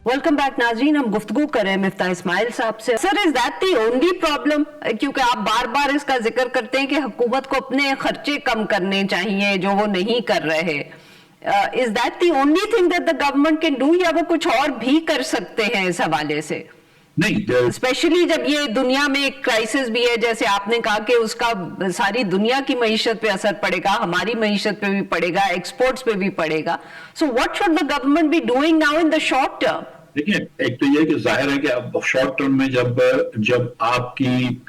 Welcome back नाज़रीन, हम गुफ्तगू कर रहे हैं मिफ्ताह इस्माइल साहब से। Sir, is that the only problem? क्योंकि आप बार बार इसका जिक्र करते हैं कि हुकूमत को अपने खर्चे कम करने चाहिए जो वो नहीं कर रहे। Is that the only thing that the government can do, या वो कुछ और भी कर सकते हैं इस हवाले से? नहीं, स्पेशली जब ये दुनिया में एक क्राइसिस भी है, जैसे आपने कहा कि उसका सारी दुनिया की मईशत पे असर पड़ेगा, हमारी मईशत पे भी पड़ेगा, एक्सपोर्ट्स पे भी पड़ेगा। So what should the government be doing now in the short term? देखिए, एक तो ये कि जाहिर है कि अब शॉर्ट टर्म में जब आपकी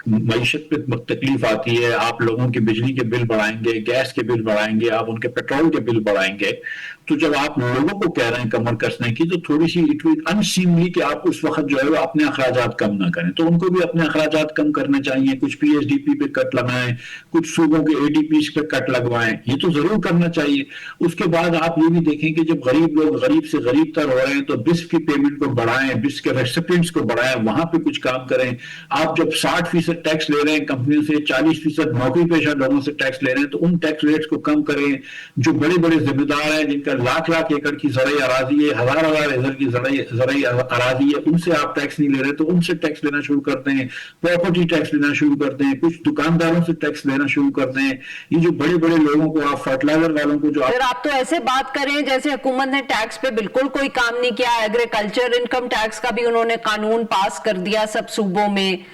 मईशत पे तकलीफ आती है, आप लोगों के बिजली के बिल बढ़ाएंगे, गैस के बिल बढ़ाएंगे, आप उनके पेट्रोल के बिल बढ़ाएंगे, तो जब आप लोगों को कह रहे हैं कमर कसने की, तो थोड़ी सी इट विल अनसीमली कि आप उस वक्त जो है वो अपने अखराजात कम ना करें। तो उनको भी अपने अखराजात कम करने चाहिए, कुछ पीएचडीपी पे कट लगाएं, कुछ सूबों के एडीपी पे कट लगवाएं, ये तो जरूर करना चाहिए। उसके बाद आप ये भी देखें कि जब गरीब लोग गरीब से गरीब तर हो रहे हैं तो बिस्क की पेमेंट को बढ़ाएं, बिस्क के रेसिपिएंट्स को बढ़ाएं, वहां पे कुछ काम करें। आप जब 60% टैक्स ले रहे हैं कंपनियों से, 40% नौकरी पेशा लोगों से टैक्स ले रहे हैं, तो उन टैक्स रेट्स को कम करें। जो बड़े बड़े जिम्मेदार हैं जिनका लाख लाख एकड़ की ज़राई अराजी है, हजार हजार एकड़ की ज़राई अराजी है, उनसे आप टैक्स नहीं ले रहे तो उनसे टैक्स लेना शुरू करते हैं, प्रॉपर्टी टैक्स लेना शुरू करते हैं, कुछ दुकानदारों से टैक्स लेना शुरू करते हैं। ये जो बड़े बड़े लोगों को, आप फर्टिलाइजर वालों को जो आप तो ऐसे बात करें जैसे हुकूमत ने टैक्स पे बिल्कुल कोई काम नहीं किया। एग्रीकल्चर इनकम टैक्स का भी उन्होंने कानून पास कर दिया सब सूबों में।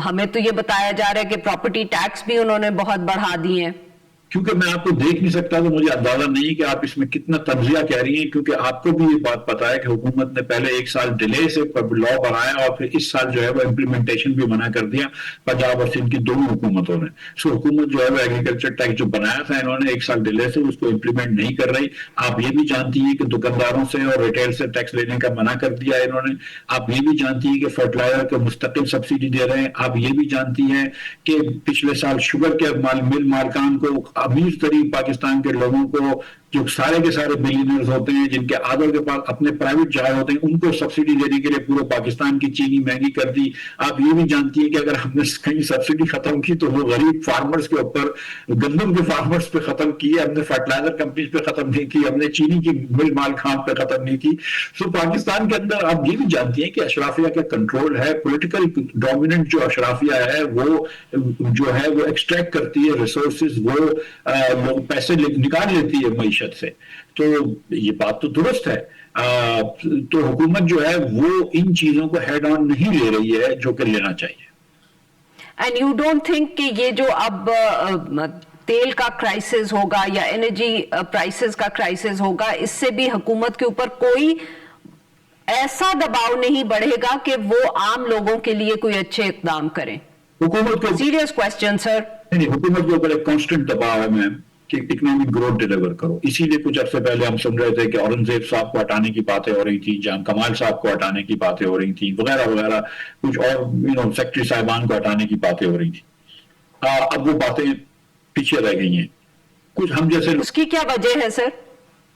हमें तो ये बताया जा रहा है कि प्रॉपर्टी टैक्स भी उन्होंने बहुत बढ़ा दिए हैं। क्योंकि मैं आपको देख नहीं सकता तो मुझे अंदाजा नहीं कि आप इसमें कितना तंजिया कह रही हैं, क्योंकि आपको भी ये बात पता है कि हुकूमत ने पहले एक साल डिले से लॉ बनाया और फिर इस साल जो है वो इम्प्लीमेंटेशन भी मना कर दिया पंजाब और सिंध की दोनों हुकूमतों ने। सो हुकूमत जो है वो एग्रीकल्चर टैक्स जो बनाया था इन्होंने एक साल डिले से उसको इम्प्लीमेंट नहीं कर रही। आप ये भी जानती है कि दुकानदारों से और रिटेल से टैक्स लेने का मना कर दिया इन्होंने। आप ये भी जानती है कि फर्टिलाइजर को मुस्तकिल सब्सिडी दे रहे हैं। आप ये भी जानती है कि पिछले साल शुगर के मिल मालकान को, अमीर तरीन पाकिस्तान के लोगों को, जो सारे के सारे बिलियनर्स होते हैं, जिनके आधों के पास अपने प्राइवेट जहाज होते हैं, उनको सब्सिडी देने के लिए पूरे पाकिस्तान की चीनी महंगी कर दी। आप ये भी जानती है कि अगर हमने कहीं सब्सिडी खत्म की तो वो गरीब फार्मर्स के ऊपर, गंदम के फार्मर्स पे खत्म की है, हमने फर्टिलाइजर कंपनीज पे खत्म नहीं की, हमने चीनी की मिल माल खान पे खत्म नहीं की। सो पाकिस्तान के अंदर आप ये भी जानती है कि अशराफिया का कंट्रोल है, पॉलिटिकल डोमिनेंट जो अशराफिया है वो जो है वो एक्सट्रैक्ट करती है रिसोर्सेज, वो पैसे निकाल लेती है मईशत से। तो ये बात तो दुरुस्त है। तो हुकूमत जो है वो इन चीजों को हेड ऑन नहीं ले रही है जो कि लेना चाहिए। एंड यू डोंट थिंक कि ये जो अब तेल का क्राइसिस होगा या एनर्जी प्राइसेस का क्राइसिस होगा, इससे भी हुकूमत के ऊपर कोई ऐसा दबाव नहीं बढ़ेगा कि वो आम लोगों के लिए कोई अच्छे इकदाम करें? हुकूमत को सीरियस क्वेश्चन सर। नहीं, हुकूमत के ऊपर एक कांस्टेंट दबाव है मैम कि इकोनॉमिक ग्रोथ डिलीवर करो। इसीलिए कुछ अर्से पहले हम सुन रहे थे कि औरंगजेब साहब को हटाने की बातें हो रही थी, जान कमाल साहब को हटाने की बातें हो रही थी, वगैरह वगैरह, कुछ और सेक्रेटरी साहिबान को हटाने की बातें हो रही थी। अब वो बातें पीछे रह गई हैं। कुछ हम जैसे, उसकी क्या वजह है सर?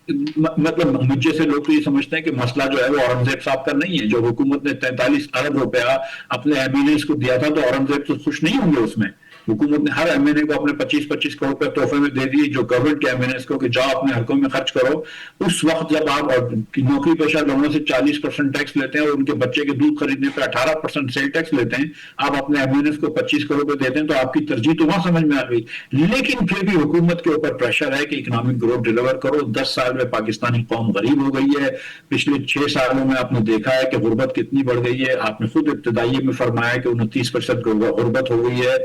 मतलब मुझ जैसे लोग तो ये समझते हैं कि मसला जो है वो औरंगजेब साहब का नहीं है। जो हुकूमत ने 43 अरब रुपया अपने एमएनएस को दिया था तो औरंगजेब तो खुश नहीं होंगे उसमें। हुकूमत ने हर एमएनए को अपने 25-25 करोड़ रुपए तोहफे में दे दिए, जो गवर्नमेंट के एमएनएस को कि जाओ अपने हलकों में खर्च करो। उस वक्त जब आप नौकरी पेशा लोगों से 40% टैक्स लेते हैं और उनके बच्चे के दूध खरीदने पर 18% सेल टैक्स लेते हैं, आप अपने एमएनएस को 25 करोड़ रुपए देते हैं, तो आपकी तरजीह तो वहां समझ में आ गई। लेकिन फिर भी हुकूमत के ऊपर प्रेशर है कि इकोनॉमिक ग्रोथ डिलीवर करो। 10 साल में पाकिस्तानी कौम गरीब हो गई है। पिछले 6 सालों में आपने देखा है कि गुर्बत कितनी बढ़ गई है। आपने खुद इब्तिदाई में फरमाया कि 29% गुर्बत हो गई है।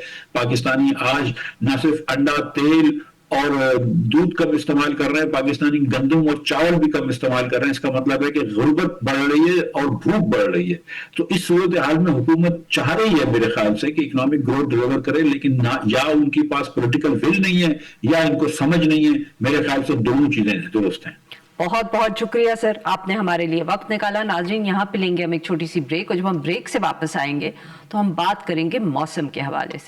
पाकिस्तानी आज न सिर्फ अंडा, तेल और दूध कम इस्तेमाल कर रहे हैं, पाकिस्तानी गंदम और चावल भी कम इस्तेमाल कर रहे हैं। इसका मतलब है कि गुर्बत बढ़ रही है और भूख बढ़ रही है। तो इस सूरत हाल में हुकूमत चाह रही है मेरे ख्याल से कि इकोनॉमिक ग्रोथ डिलीवर करे, लेकिन ना, या उनके पास पॉलिटिकल विल नहीं है या इनको समझ नहीं है। मेरे ख्याल से दोनों चीजें दुरुस्त हैं। बहुत बहुत शुक्रिया सर, आपने हमारे लिए वक्त निकाला। नाज़रीन, यहाँ पे लेंगे हम एक छोटी सी ब्रेक, और जब हम ब्रेक से वापस आएंगे तो हम बात करेंगे मौसम के हवाले से।